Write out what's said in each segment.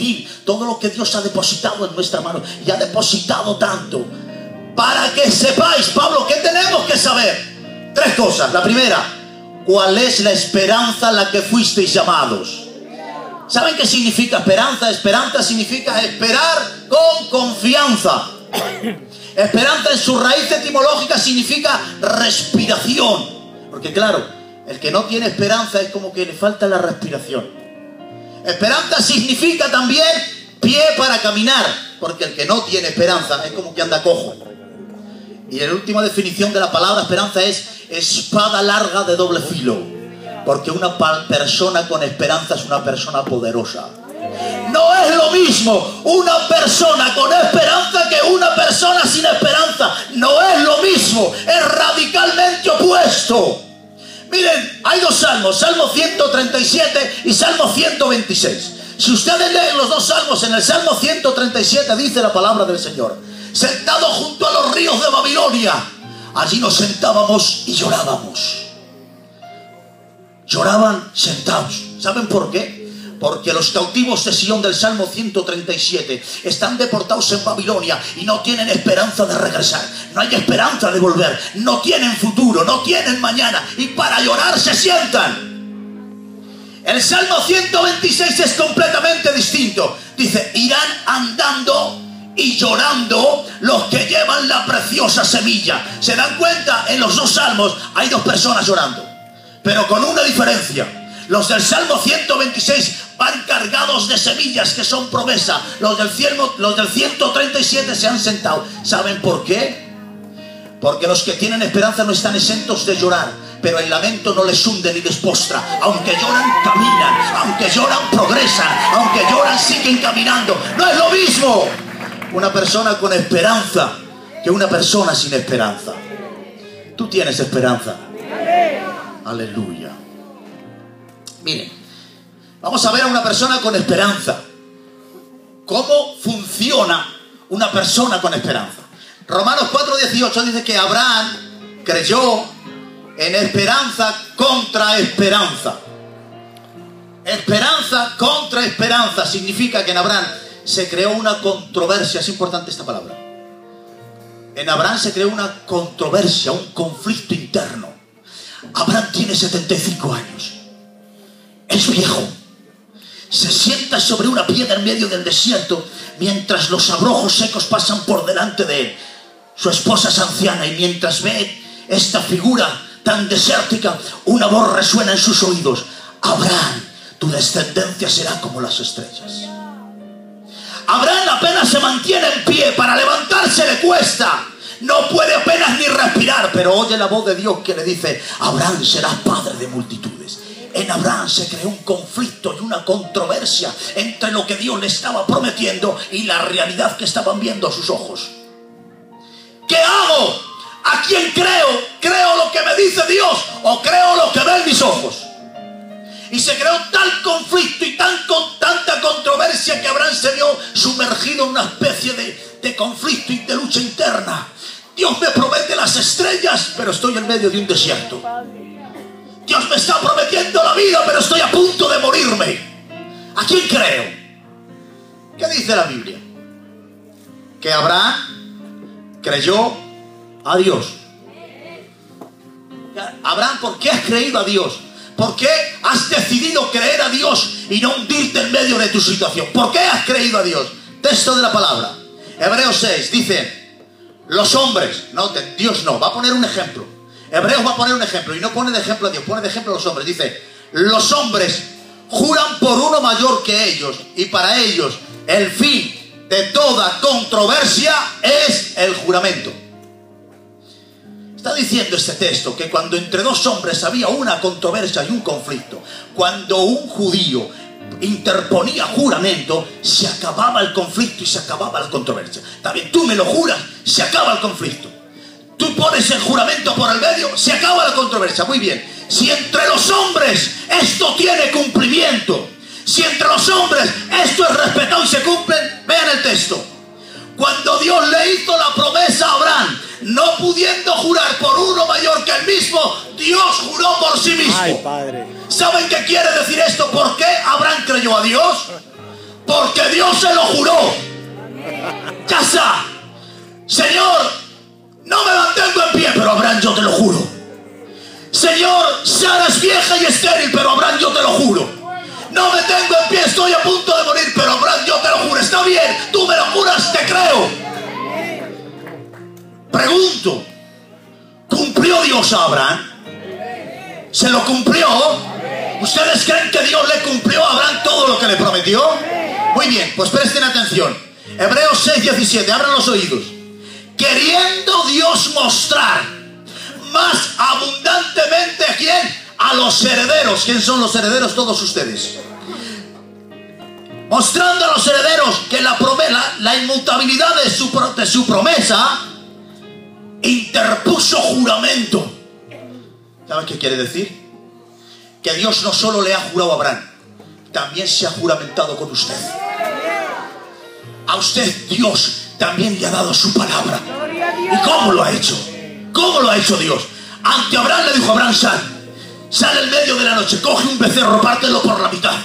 recibir todo lo que Dios ha depositado en nuestra mano. Y ha depositado tanto. Para que sepáis, Pablo, ¿qué tenemos que saber? 3 cosas. La primera, ¿cuál es la esperanza a la que fuisteis llamados? ¿Saben qué significa esperanza? Esperanza significa esperar con confianza. Esperanza en su raíz etimológica significa respiración. Porque claro, el que no tiene esperanza es como que le falta la respiración. Esperanza significa también pie para caminar. Porque el que no tiene esperanza es como que anda cojo. Y la última definición de la palabra esperanza es espada larga de doble filo. Porque una persona con esperanza es una persona poderosa. No es lo mismo una persona con esperanza que una persona sin esperanza. No es lo mismo. Es radicalmente opuesto. Miren, hay 2 salmos. Salmo 137 y Salmo 126. Si ustedes leen los 2 salmos, en el Salmo 137 dice la palabra del Señor: sentado junto a los ríos de Babilonia, allí nos sentábamos y llorábamos. Lloraban sentados. ¿Saben por qué? Porque los cautivos de Sion del Salmo 137 están deportados en Babilonia y no tienen esperanza de regresar. No hay esperanza de volver. No tienen futuro, no tienen mañana. Y para llorar se sientan. El Salmo 126 es completamente distinto. Dice: irán andando y llorando los que llevan la preciosa semilla. ¿Se dan cuenta? En los 2 salmos hay 2 personas llorando, pero con una diferencia. Los del Salmo 126 van cargados de semillas que son promesa. Los del 137 se han sentado. ¿Saben por qué? Porque los que tienen esperanza no están exentos de llorar, pero el lamento no les hunde ni les postra. Aunque lloran, caminan. Aunque lloran, progresan. Aunque lloran, siguen caminando. No es lo mismo una persona con esperanza que una persona sin esperanza. Tú tienes esperanza. Aleluya. Miren, vamos a ver a una persona con esperanza. ¿Cómo funciona una persona con esperanza? Romanos 4:18 dice que Abraham creyó en esperanza contra esperanza. Esperanza contra esperanza significa que en Abraham se creó una controversia. Es importante esta palabra. En Abraham se creó una controversia, un conflicto interno. Abraham tiene 75 años. Es viejo. Se sienta sobre una piedra en medio del desierto mientras los abrojos secos pasan por delante de él. Su esposa es anciana y mientras ve esta figura tan desértica, una voz resuena en sus oídos: Abraham, tu descendencia será como las estrellas. Abraham apenas se mantiene en pie, para levantarse le cuesta. No puede apenas ni respirar, pero oye la voz de Dios que le dice: Abraham, serás padre de multitudes. En Abraham se creó un conflicto y una controversia entre lo que Dios le estaba prometiendo y la realidad que estaban viendo sus ojos. ¿Qué hago? ¿A quién creo? ¿Creo lo que me dice Dios o creo lo que ven mis ojos? Y se creó tal conflicto y tanta controversia que Abraham se vio sumergido en una especie de conflicto y de lucha interna. Dios me promete las estrellas, pero estoy en medio de un desierto. Dios me está prometiendo la vida, pero estoy a punto de morirme. ¿A quién creo? ¿Qué dice la Biblia? Que Abraham creyó a Dios. Abraham, ¿por qué has creído a Dios? ¿Por qué has decidido creer a Dios y no hundirte en medio de tu situación? ¿Por qué has creído a Dios? Texto de la palabra. Hebreos 6 dice: los hombres, no, Dios no, va a poner un ejemplo. Hebreos va a poner un ejemplo y no pone de ejemplo a Dios, pone de ejemplo a los hombres. Dice: los hombres juran por uno mayor que ellos, y para ellos el fin de toda controversia es el juramento. Está diciendo este texto que cuando entre 2 hombres había una controversia y un conflicto, cuando un judío interponía juramento, se acababa el conflicto y se acababa la controversia. Está bien, tú me lo juras, se acaba el conflicto. Tú pones el juramento por el medio, se acaba la controversia. Muy bien. Si entre los hombres esto tiene cumplimiento, si entre los hombres esto es respetado y se cumple, vean el texto. Cuando Dios le hizo la promesa a Abraham, no pudiendo jurar por uno mayor que él mismo, Dios juró por sí mismo. Ay, Padre. ¿Saben qué quiere decir esto? ¿Por qué Abraham creyó a Dios? porque Dios se lo juró. Casa, Señor, no me mantengo en pie, pero Abraham, yo te lo juro. Señor, Sara es vieja y estéril, pero Abraham, yo te lo juro. No me tengo en pie, estoy a punto de morir, pero Abraham, yo te lo juro. Está bien, tú me lo juras, te creo. Pregunto, ¿cumplió Dios a Abraham? ¿Se lo cumplió? ¿Ustedes creen que Dios le cumplió a Abraham todo lo que le prometió? Muy bien, pues presten atención. Hebreos 6:17, abran los oídos. Queriendo Dios mostrar más abundantemente ¿a quién? A los herederos. ¿Quién son los herederos? Todos ustedes. Mostrando a los herederos que la inmutabilidad de su promesa, interpuso juramento. ¿Saben qué quiere decir? Que Dios no solo le ha jurado a Abraham, también se ha juramentado con usted. A usted Dios también le ha dado su palabra. ¿Y cómo lo ha hecho? ¿Cómo lo ha hecho Dios? Ante Abraham le dijo: Abraham, sal en medio de la noche, coge un becerro, pártelo por la mitad.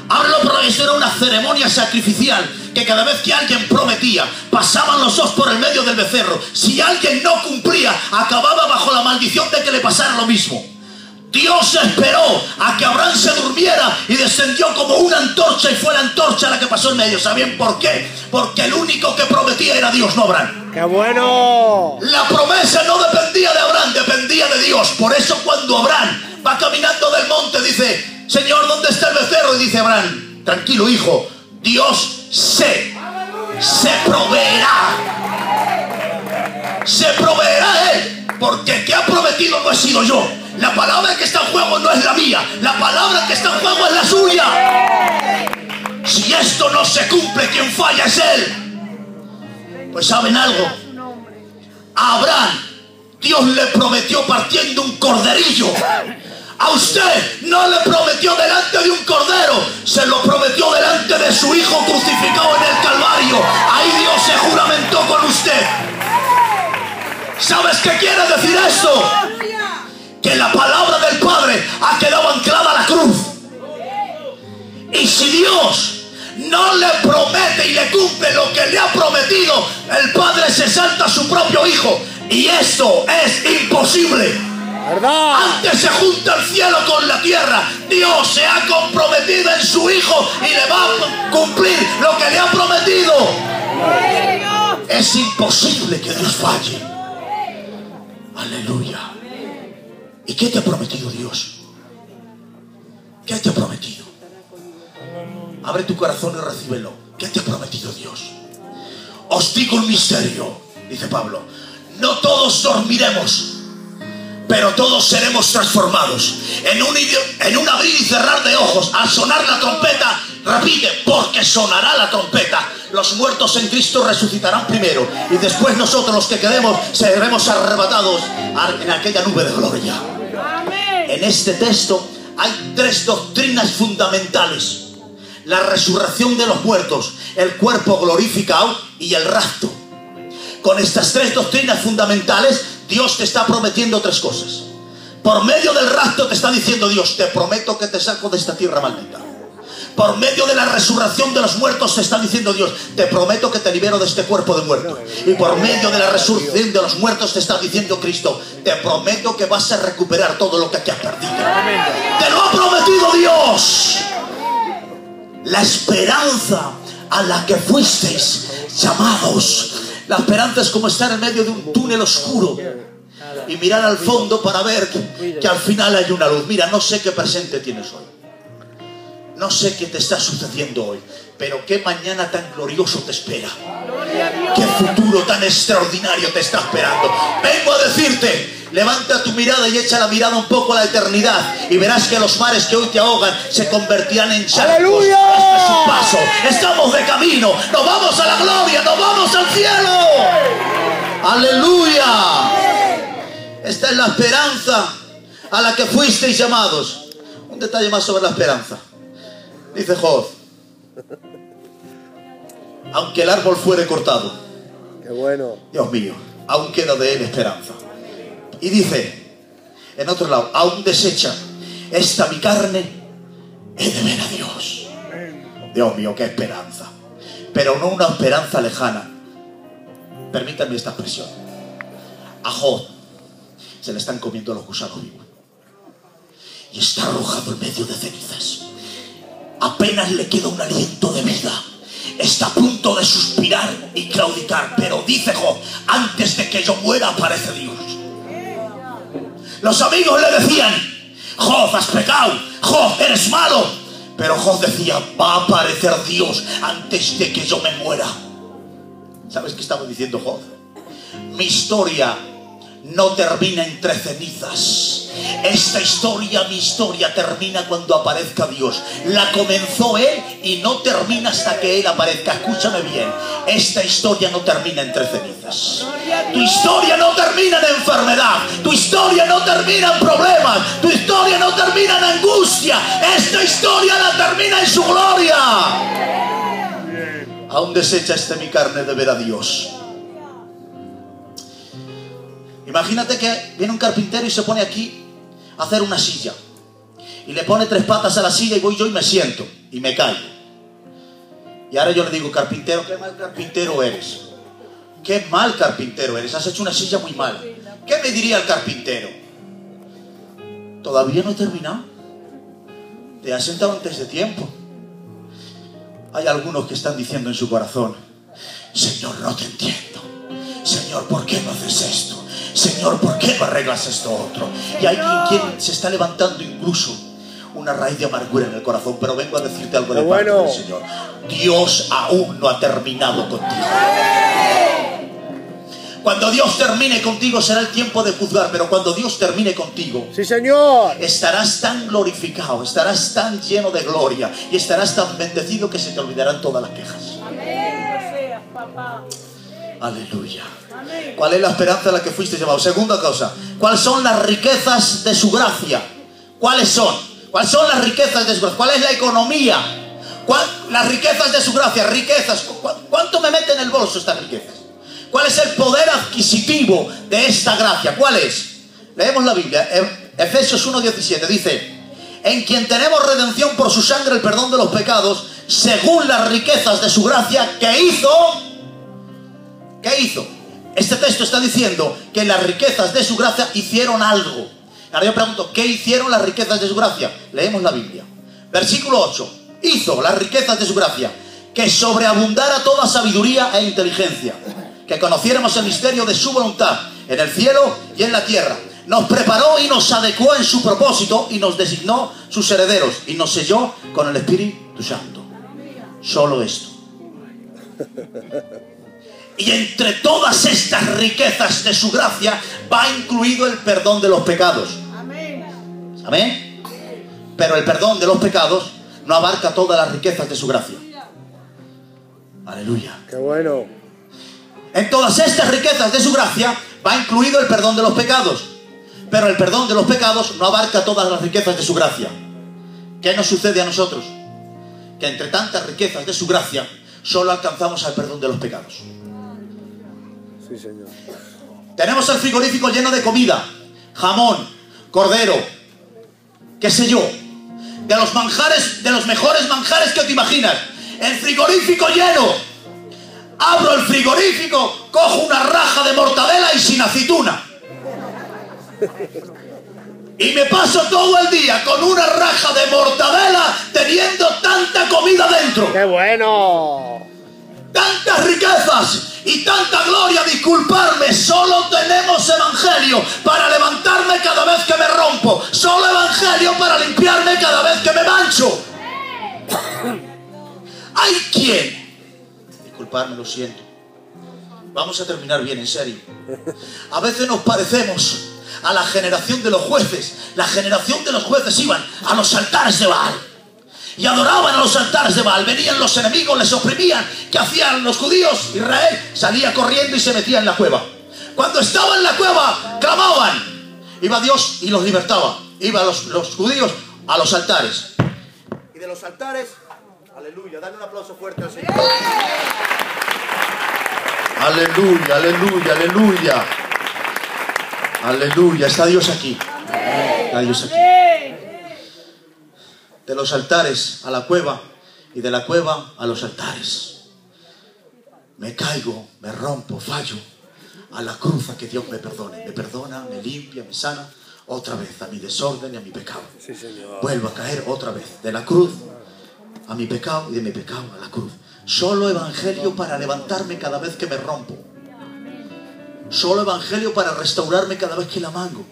Ábrelo por la mitad. Esto era una ceremonia sacrificial, que cada vez que alguien prometía, pasaban los dos por el medio del becerro. Si alguien no cumplía, acababa bajo la maldición de que le pasara lo mismo. Dios esperó a que Abraham se durmiera y descendió como una antorcha, y fue la antorcha la que pasó en medio. ¿Saben por qué? Porque el único que prometía era Dios, no Abraham. ¡Qué bueno! La promesa no dependía de Abraham, dependía de Dios. Por eso cuando Abraham va caminando del monte, dice: Señor, ¿dónde está el becerro? Y dice Abraham: tranquilo, hijo, Dios se proveerá. Se proveerá Él, porque el que ha prometido no he sido yo. La palabra que está en juego no es la mía, la palabra que está en juego es la suya. Si esto no se cumple, quien falla es Él. Pues ¿saben algo? A Abraham Dios le prometió partiendo un corderillo. A usted no le prometió delante de un cordero, se lo prometió delante de su hijo crucificado en el Calvario. Ahí Dios se juramentó con usted. ¿Sabes qué quiere decir esto? Que la palabra del Padre ha quedado anclada a la cruz. Y si Dios no le promete y le cumple lo que le ha prometido, el Padre se salta a su propio hijo. Y esto es imposible. ¿Verdad? Antes se junta el cielo con la tierra. Dios se ha comprometido en su hijo y le va a cumplir lo que le ha prometido. Es imposible que Dios falle. Aleluya. ¿Y qué te ha prometido Dios? ¿Qué te ha prometido? Abre tu corazón y recíbelo. ¿Qué te ha prometido Dios? Os digo un misterio, dice Pablo. No todos dormiremos, pero todos seremos transformados. En un abrir y cerrar de ojos, al sonar la trompeta, repite: porque sonará la trompeta. Los muertos en Cristo resucitarán primero, y después nosotros, los que quedemos, seremos arrebatados en aquella nube de gloria. En este texto hay tres doctrinas fundamentales: la resurrección de los muertos, el cuerpo glorificado y el rapto. Con estas tres doctrinas fundamentales, Dios te está prometiendo tres cosas. Por medio del rapto te está diciendo Dios: te prometo que te saco de esta tierra maldita. Por medio de la resurrección de los muertos te está diciendo Dios: te prometo que te libero de este cuerpo de muerto. Y por medio de la resurrección de los muertos te está diciendo Cristo: te prometo que vas a recuperar todo lo que te has perdido. Te lo ha prometido Dios. La esperanza a la que fuisteis llamados. La esperanza es como estar en medio de un túnel oscuro y mirar al fondo para ver que al final hay una luz. Mira, no sé qué presente tienes hoy, no sé qué te está sucediendo hoy, pero qué mañana tan glorioso te espera. Qué futuro tan extraordinario te está esperando. Vengo a decirte: levanta tu mirada y echa la mirada un poco a la eternidad, y verás que los mares que hoy te ahogan se convertirán en charcos. ¡Aleluya! Este es un paso. Estamos de camino. Nos vamos a la gloria. Nos vamos al cielo. ¡Aleluya! Esta es la esperanza a la que fuisteis llamados. Un detalle más sobre la esperanza. Dice Job: aunque el árbol fuere cortado, ¡qué bueno! Dios mío, aún queda de él esperanza. Y dice en otro lado: aún deshecha esta mi carne, he de ver a Dios. Dios mío, qué esperanza. pero no una esperanza lejana. Permítanme esta expresión. A Job se le están comiendo los gusanos vivos y está arrojado en medio de cenizas. Apenas le queda un aliento de vida. Está a punto de suspirar y claudicar, pero dice Job: antes de que yo muera aparece Dios. Los amigos le decían: Job, has pecado, Job, eres malo. Pero Job decía: va a aparecer Dios antes de que yo me muera. ¿Sabes qué estaba diciendo Job? Mi historia no termina entre cenizas. Esta historia, mi historia, termina cuando aparezca Dios. La comenzó Él y no termina hasta que Él aparezca. Escúchame bien, esta historia no termina entre cenizas. Tu historia no termina en enfermedad. Tu historia no termina en problemas. Tu historia no termina en angustia. Esta historia la termina en su gloria. Aún desecha mi carne de ver a Dios. Imagínate que viene un carpintero y se pone aquí a hacer una silla y le pone 3 patas a la silla, y voy yo y me siento y me caigo. Y ahora yo le digo: carpintero, qué mal carpintero eres. Qué mal carpintero eres, has hecho una silla muy mala. ¿Qué me diría el carpintero? Todavía no he terminado. Te has sentado antes de tiempo. Hay algunos que están diciendo en su corazón: Señor, no te entiendo. Señor, ¿por qué no haces esto? Señor, ¿por qué no arreglas esto otro? Y hay quien se está levantando incluso una raíz de amargura en el corazón. Pero vengo a decirte algo de parte del Señor. Dios aún no ha terminado contigo. Cuando Dios termine contigo será el tiempo de juzgar, pero cuando Dios termine contigo, sí, Señor, estarás tan glorificado, estarás tan lleno de gloria y estarás tan bendecido que se te olvidarán todas las quejas. Amén. Papá. Aleluya. ¿Cuál es la esperanza a la que fuiste llevado? Segunda cosa, ¿cuáles son las riquezas de su gracia? ¿Cuáles son? ¿Cuáles son las riquezas de su gracia? ¿Cuál es la economía? Las riquezas de su gracia, riquezas. ¿Cuánto me mete en el bolso estas riquezas? ¿Cuál es el poder adquisitivo de esta gracia? ¿Cuál es? Leemos la Biblia. Efesios 1:17 dice: en quien tenemos redención por su sangre, el perdón de los pecados, según las riquezas de su gracia, que hizo. ¿Qué hizo? Este texto está diciendo que las riquezas de su gracia hicieron algo. Ahora yo pregunto: ¿qué hicieron las riquezas de su gracia? Leemos la Biblia. Versículo 8. Hizo las riquezas de su gracia que sobreabundara toda sabiduría e inteligencia, que conociéramos el misterio de su voluntad en el cielo y en la tierra. Nos preparó y nos adecuó en su propósito y nos designó sus herederos y nos selló con el Espíritu Santo. Solo esto. Y entre todas estas riquezas de su gracia va incluido el perdón de los pecados. Amén. Amén. Pero el perdón de los pecados no abarca todas las riquezas de su gracia. Aleluya. Qué bueno. En todas estas riquezas de su gracia va incluido el perdón de los pecados. Pero el perdón de los pecados no abarca todas las riquezas de su gracia. ¿Qué nos sucede a nosotros? Que entre tantas riquezas de su gracia solo alcanzamos al perdón de los pecados. Sí, Señor. Tenemos el frigorífico lleno de comida, jamón, cordero, qué sé yo, de los manjares, de los mejores manjares que te imaginas. El frigorífico lleno. Abro el frigorífico, cojo una raja de mortadela y sin aceituna. Y me paso todo el día con una raja de mortadela teniendo tanta comida dentro. ¡Qué bueno! Tantas riquezas y tanta gloria. Disculparme, solo tenemos evangelio para levantarme cada vez que me rompo. Solo evangelio para limpiarme cada vez que me mancho. Hay quien... Disculparme, lo siento. Vamos a terminar bien, en serio. A veces nos parecemos a la generación de los jueces. La generación de los jueces iban a los altares de Baal y adoraban a los altares de Baal. Venían los enemigos, les oprimían. ¿Qué hacían los judíos? Israel salía corriendo y se metía en la cueva. Cuando estaba en la cueva, clamaban. Iba Dios y los libertaba. Iban los judíos a los altares. Y de los altares, aleluya, dale un aplauso fuerte al Señor. Aleluya, aleluya, aleluya. Aleluya, está Dios aquí. Está Dios aquí. De los altares a la cueva y de la cueva a los altares. me caigo, me rompo, fallo, a la cruz a que Dios me perdone. Me perdona, me limpia, me sana. Otra vez a mi desorden y a mi pecado. Sí, Señor. Vuelvo a caer otra vez de la cruz a mi pecado y de mi pecado a la cruz. Solo evangelio para levantarme cada vez que me rompo. Solo evangelio para restaurarme cada vez que la mango.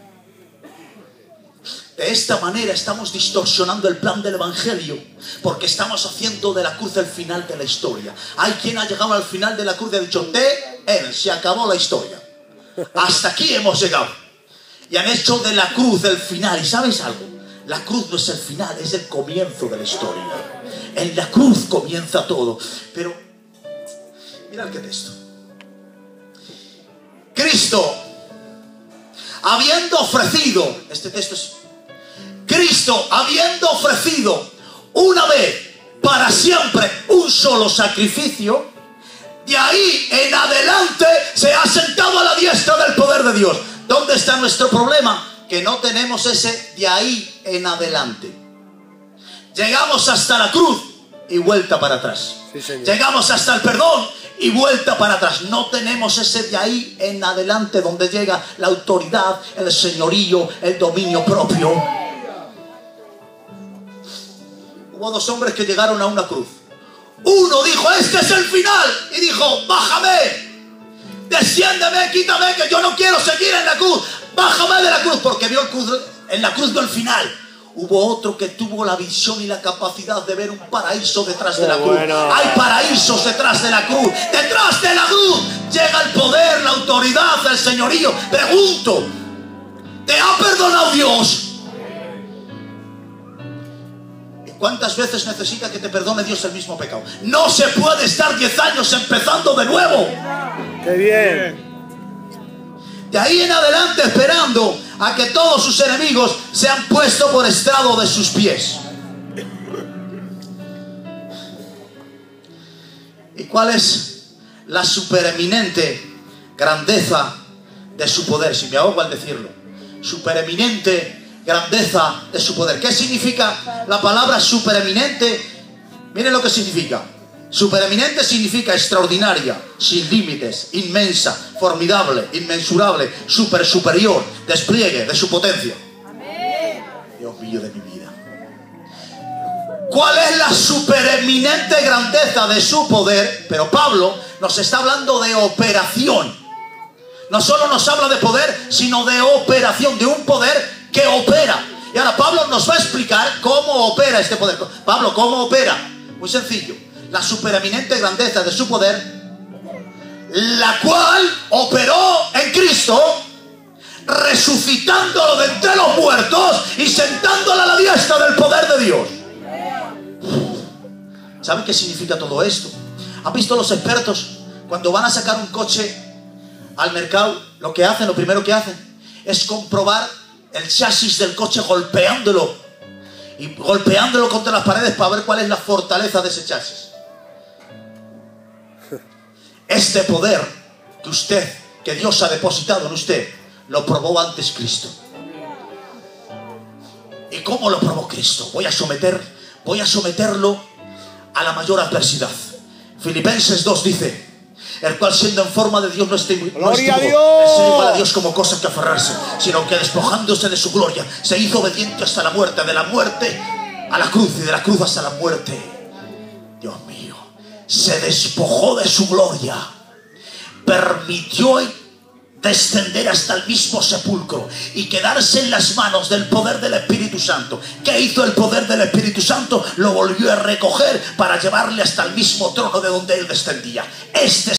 De esta manera estamos distorsionando el plan del evangelio, porque estamos haciendo de la cruz el final de la historia. Hay quien ha llegado al final de la cruz y ha dicho: se acabó la historia. Hasta aquí hemos llegado. Y han hecho de la cruz el final. ¿Y sabes algo? La cruz no es el final, es el comienzo de la historia. En la cruz comienza todo. Pero, mirad qué texto. Cristo, habiendo ofrecido, este texto es: Cristo, habiendo ofrecido una vez para siempre un solo sacrificio, de ahí en adelante se ha sentado a la diestra del poder de Dios. ¿Dónde está nuestro problema? Que no tenemos ese de ahí en adelante. Llegamos hasta la cruz y vuelta para atrás. Sí, Señor. Llegamos hasta el perdón y vuelta para atrás. No tenemos ese de ahí en adelante, donde llega la autoridad, el señorío, el dominio propio. Hubo dos hombres que llegaron a una cruz. Uno dijo: este es el final. Y dijo: bájame, desciéndeme, quítame, que yo no quiero seguir en la cruz. Bájame de la cruz, porque vio en la cruz, no el final. Hubo otro que tuvo la visión y la capacidad de ver un paraíso detrás de la cruz. Bueno. Hay paraísos detrás de la cruz. Detrás de la cruz llega el poder, la autoridad, el señorío. Pregunto: ¿te ha perdonado Dios? ¿Cuántas veces necesita que te perdone Dios el mismo pecado? No se puede estar 10 años empezando de nuevo. ¡Qué bien! De ahí en adelante esperando a que todos sus enemigos sean puestos por estrado de sus pies. ¿Y cuál es la supereminente grandeza de su poder? Si me ahogo al decirlo. Supereminente grandeza de su poder. ¿Qué significa la palabra supereminente? Miren lo que significa. Supereminente significa extraordinaria, sin límites, inmensa, formidable, inmensurable, superior, despliegue de su potencia. Dios mío de mi vida. ¿Cuál es la supereminente grandeza de su poder? Pero Pablo nos está hablando de operación. No solo nos habla de poder, sino de operación, de un poder que opera. Y ahora Pablo nos va a explicar cómo opera este poder. Pablo, ¿cómo opera? Muy sencillo. La supereminente grandeza de su poder, la cual operó en Cristo, resucitándolo de entre los muertos y sentándolo a la diestra del poder de Dios. ¿Saben qué significa todo esto? ¿Han visto los expertos cuando van a sacar un coche al mercado? Lo primero que hacen es comprobar el chasis del coche, golpeándolo contra las paredes para ver cuál es la fortaleza de ese chasis. Este poder que Dios ha depositado en usted, lo probó antes Cristo. ¿Y cómo lo probó Cristo? Voy a someterlo a la mayor adversidad. Filipenses 2 dice: el cual siendo en forma de Dios no estuvo para Dios como cosa que aferrarse, sino que despojándose de su gloria, se hizo obediente hasta la muerte, de la muerte a la cruz y de la cruz hasta la muerte. Dios mío, se despojó de su gloria, permitió descender hasta el mismo sepulcro y quedarse en las manos del poder del Espíritu Santo. ¿Qué hizo el poder del Espíritu Santo? Lo volvió a recoger para llevarle hasta el mismo trono de donde él descendía. Este